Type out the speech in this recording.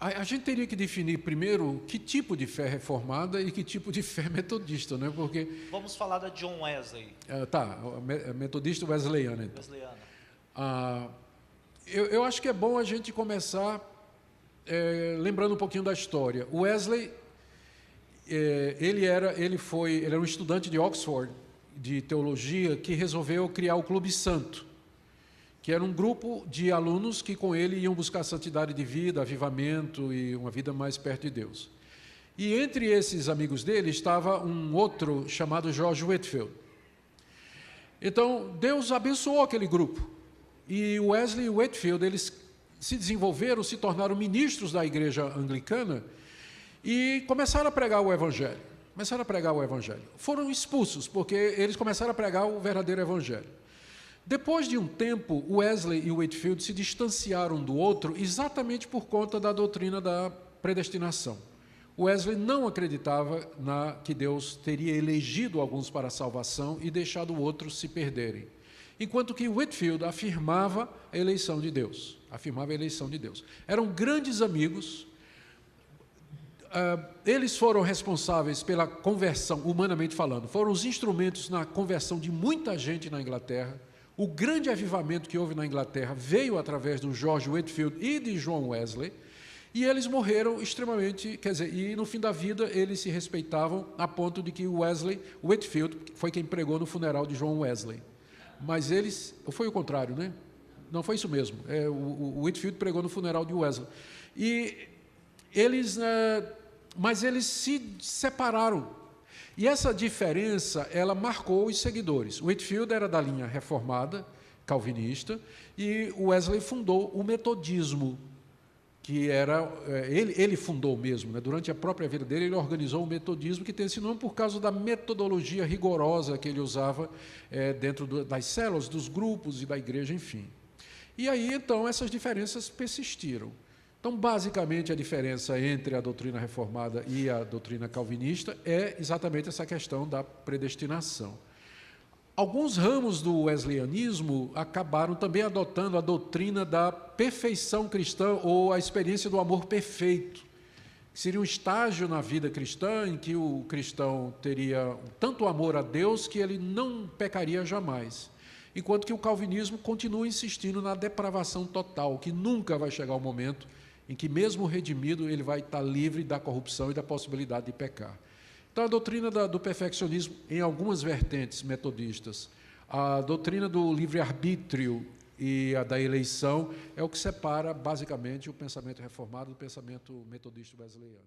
A gente teria que definir primeiro que tipo de fé reformada e que tipo de fé metodista, né? Porque Vamos falar da John Wesley, metodista wesleyana. Então. wesleyana. Eu acho que é bom a gente começar lembrando um pouquinho da história. O Wesley, ele era um estudante de Oxford de teologia que resolveu criar o Clube Santo, que era um grupo de alunos que com ele iam buscar santidade de vida, avivamento e uma vida mais perto de Deus. E entre esses amigos dele estava um outro chamado George Whitefield. Então, Deus abençoou aquele grupo. E Wesley e Whitefield, eles se desenvolveram, se tornaram ministros da igreja anglicana e começaram a pregar o evangelho. Foram expulsos, porque eles começaram a pregar o verdadeiro evangelho. Depois de um tempo, Wesley e Whitefield se distanciaram um do outro exatamente por conta da doutrina da predestinação. Wesley não acreditava que Deus teria elegido alguns para a salvação e deixado outros se perderem. Enquanto que Whitefield afirmava a eleição de Deus. Eram grandes amigos. Eles foram responsáveis pela conversão, humanamente falando. Foram os instrumentos na conversão de muita gente na Inglaterra. O grande avivamento que houve na Inglaterra veio através do George Whitefield e de John Wesley, e eles morreram extremamente, e no fim da vida eles se respeitavam a ponto de que Whitefield foi quem pregou no funeral de John Wesley. Mas ou foi o contrário, né? Não, foi isso mesmo. O Whitefield pregou no funeral de Wesley. Mas eles se separaram. E essa diferença, ela marcou os seguidores. Whitefield era da linha reformada, calvinista, e Wesley fundou o metodismo, que era... Ele fundou mesmo, né? Durante a própria vida dele, ele organizou o metodismo, que tem esse nome por causa da metodologia rigorosa que ele usava dentro das células, dos grupos e da igreja, enfim. E aí, então, essas diferenças persistiram. Então, basicamente, a diferença entre a doutrina reformada e a doutrina calvinista é exatamente essa questão da predestinação. Alguns ramos do wesleyanismo acabaram também adotando a doutrina da perfeição cristã ou a experiência do amor perfeito, que seria um estágio na vida cristã em que o cristão teria tanto amor a Deus que ele não pecaria jamais. Enquanto que o calvinismo continua insistindo na depravação total, que nunca vai chegar o momento em que mesmo redimido ele vai estar livre da corrupção e da possibilidade de pecar. Então, a doutrina do perfeccionismo, em algumas vertentes metodistas, a doutrina do livre-arbítrio e a da eleição é o que separa, basicamente, o pensamento reformado do pensamento metodista wesleyano.